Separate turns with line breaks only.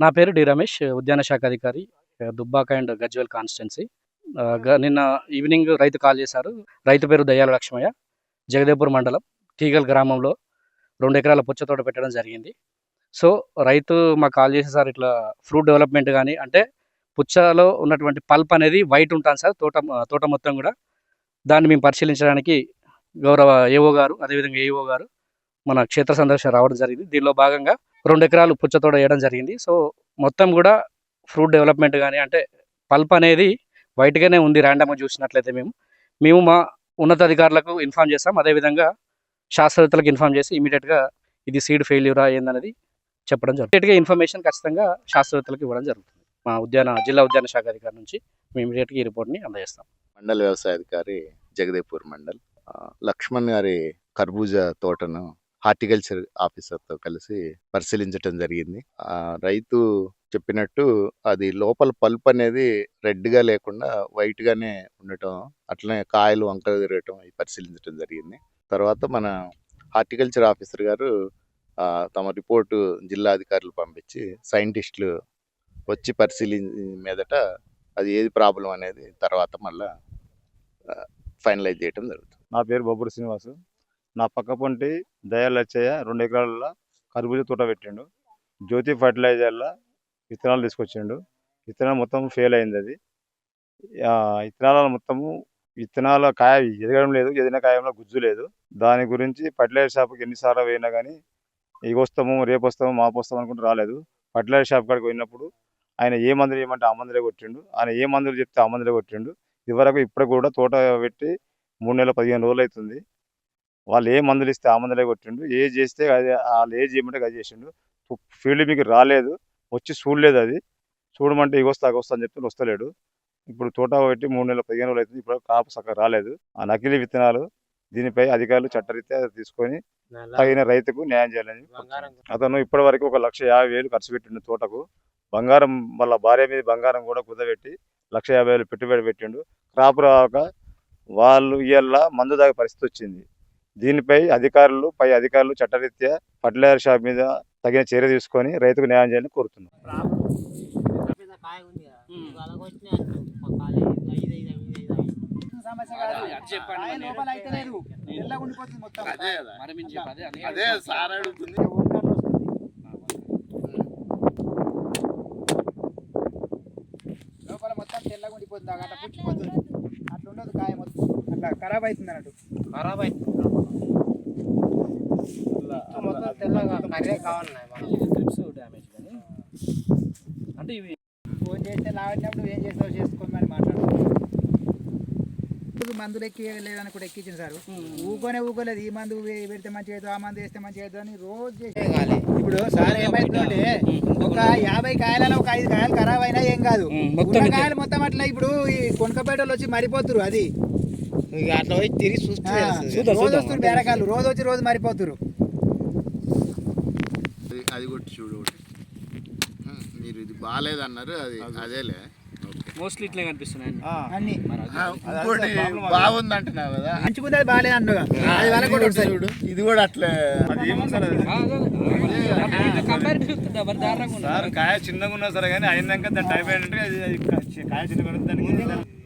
నా పేరు డి రమేష్, ఉద్యాన శాఖ అధికారి, దుబ్బాక అండ్ గజ్వేల్ కాన్స్టిట్యున్సీ. నిన్న ఈవినింగ్ రైతు కాల్ చేశారు. రైతు పేరు దయ్యాల లక్ష్మయ్య, జగదేపూర్ మండలం తీగల్ గ్రామంలో 2 ఎకరాల పుచ్చ తోట పెట్టడం జరిగింది. సో రైతు మాకు కాల్ చేసి, సార్ ఇట్లా ఫ్రూట్ డెవలప్మెంట్ కానీ అంటే పుచ్చలో ఉన్నటువంటి పల్ప్ అనేది వైట్ ఉంటుంది సార్, తోట మొత్తం కూడా. దాన్ని మేము పరిశీలించడానికి గౌరవ ఏఓ గారు, అదేవిధంగా ఏఓ గారు మన క్షేత్ర సందర్శన రావడం జరిగింది. దీనిలో భాగంగా 2 ఎకరాలు పుచ్చ తోట వేయడం జరిగింది. సో మొత్తం కూడా ఫ్రూట్ డెవలప్మెంట్ కానీ అంటే పల్ప్ అనేది వైట్గానే ఉంది. ర్యాండమ్గా చూసినట్లయితే మేము మా ఉన్నతాధికారులకు ఇన్ఫామ్ చేస్తాం. అదేవిధంగా శాస్త్రవేత్తలకు ఇన్ఫామ్ చేసి ఇమీడియట్గా ఇది సీడ్ ఫెయిల్యూరా ఏందనేది చెప్పడం జరుగుతుంది. ఇమీడియట్గా ఇన్ఫర్మేషన్ ఖచ్చితంగా శాస్త్రవేత్తలకు ఇవ్వడం జరుగుతుంది. మా జిల్లా ఉద్యాన శాఖ అధికారి నుంచి మేము ఇమీడియట్గా ఈ రిపోర్ట్ని అందజేస్తాం.
మండల వ్యవసాయ అధికారి జగదేపూర్ మండల్ లక్ష్మణ్ గారి కర్బూజా తోటను హార్టికల్చర్ ఆఫీసర్తో కలిసి పరిశీలించడం జరిగింది. రైతు చెప్పినట్టు అది లోపల పల్ప్ అనేది రెడ్గా లేకుండా వైట్గానే ఉండటం, అట్లనే కాయలు వంకర తిరగటం అవి పరిశీలించడం జరిగింది. తర్వాత మన హార్టికల్చర్ ఆఫీసర్ గారు తమ రిపోర్టు జిల్లా అధికారులు పంపించి సైంటిస్టులు వచ్చి పరిశీలించిన మీదట అది ఏది ప్రాబ్లం అనేది తర్వాత మళ్ళా ఫైనలైజ్ చేయడం జరుగుతుంది.
నా పేరు బొబ్బురు శ్రీనివాసు. నా పక్క పొంటి దయాల లచ్చయ్య 2 ఎకరాల కర్బూజా తోట పెట్టిండు. జ్యోతి ఫర్టిలైజర్ల విత్తనాలు తీసుకొచ్చిండు. విత్తనాలు మొత్తం ఫెయిల్ అయింది. అది విత్తనాల కాయ ఎదగడం లేదు, ఎదిగిన కాయంలో గుజ్జు లేదు. దాని గురించి ఫర్టిలైజర్ షాప్కి ఎన్నిసార్లు పోయినా కానీ ఇవి వస్తాము, రేపు వస్తాము, మాపు వస్తాము అనుకుంటూ రాలేదు. ఫర్టిలైజర్ షాప్ కాడికి పోయినప్పుడు ఆయన ఏ మందులు ఏమంటే ఆ మందులే కొట్టిండు. ఆయన ఏ మందులు చెప్తే ఆ మందులే కొట్టిండు. ఇప్పుడు కూడా తోట పెట్టి 3 నెలల 15 రోజులు అవుతుంది. వాళ్ళు ఏ మందులు ఇస్తే ఆ మందులే కొట్టిండు. ఏది చేస్తే అది వాళ్ళు ఏది చేయమంటే అది చేసిండు. ఫీల్డ్ మీకు రాలేదు, వచ్చి చూడలేదు. అది చూడమంటే ఇగొస్తా అని చెప్తే వస్తలేడు. ఇప్పుడు తోట పెట్టి 3 నెలల 15 రోజులు అవుతుంది. ఇప్పుడు కాపు చక్కగా రాలేదు. ఆ నకిలీ విత్తనాలు దీనిపై అధికారులు చట్టరీత్యా తీసుకొని తగిన రైతుకు న్యాయం చేయాలని అతను ఇప్పటి వరకు 1,50,000 ఖర్చు పెట్టిండు తోటకు. బంగారం వాళ్ళ భార్య మీద బంగారం కూడా కుదబెట్టి 1,50,000 పెట్టుబడి పెట్టిండు. క్రాప్ రాక వాళ్ళు ఇయ్యాల మందు తాగే పరిస్థితి వచ్చింది. దీనిపై పై అధికారులు చట్టరీత్యా ఫర్టిలైజర్ షాప్ మీద తగిన చర్య తీసుకొని రైతుకు న్యాయం చేయాలని కోరుతున్నాం.
లోపల మొత్తం తెల్లగా ఉండిపోతుంది, అట్లా పుచ్చిపోతుంది. అట్లా ఉండదు, కాయ మొత్తం అట్లా ఖరాబ్ అవుతుంది అన్నట్టు. ఖరాబ్ అవుతుంది మొత్తం తెల్లగా కర్రే కావాలి.
డ్యామేజ్ కానీ అంటే ఇవి
ఫోన్ చేస్తే లావట్టినప్పుడు ఏం చేస్తావు చేసుకోమని మరి మాట్లాడుతున్నాం. మందులు ఎక్కిలేదని కూడా ఎక్కించింది సార్. ఊకోలేదు. ఈ మందు పెడితే మంచిగా అవుతుంది, ఆ మందు వేస్తే మంచిగా అవుతుంది అని రోజు చేసేయాలి. ఇప్పుడు సార్ ఏమైతుందంటే ఒక 50 కాయలలో ఒక 5 కాయలు ఖరాబ్ అయినా ఏం కాదు, కాయలు మొత్తం అట్లా. ఇప్పుడు ఈ కొనకపేటలో వచ్చి మరిపోతురు. అది అట్లా పోయి తిరిగి చూస్తే రోజు వస్తుంది బేరకాయలు, రోజు వచ్చి రోజు మరిపోతురు.
అది కొట్టి చూడు, మీరు ఇది బాగాలేదన్నారు, అది అదేలే
మోస్ట్లీ ఇట్లే కనిపిస్తున్నాయి
అన్ని.
బాగుంది అంటున్నావు కదా,
మంచిగుంది, అది బాగాలేదు అన్నగా. అది వాళ్ళ కూడా చూడు,
ఇది కూడా అట్లే.
కాయ చిన్నగా ఉన్నా సరే కానీ అయినాక దాని టైం ఏంటంటే కాయ చిన్నగా దానికి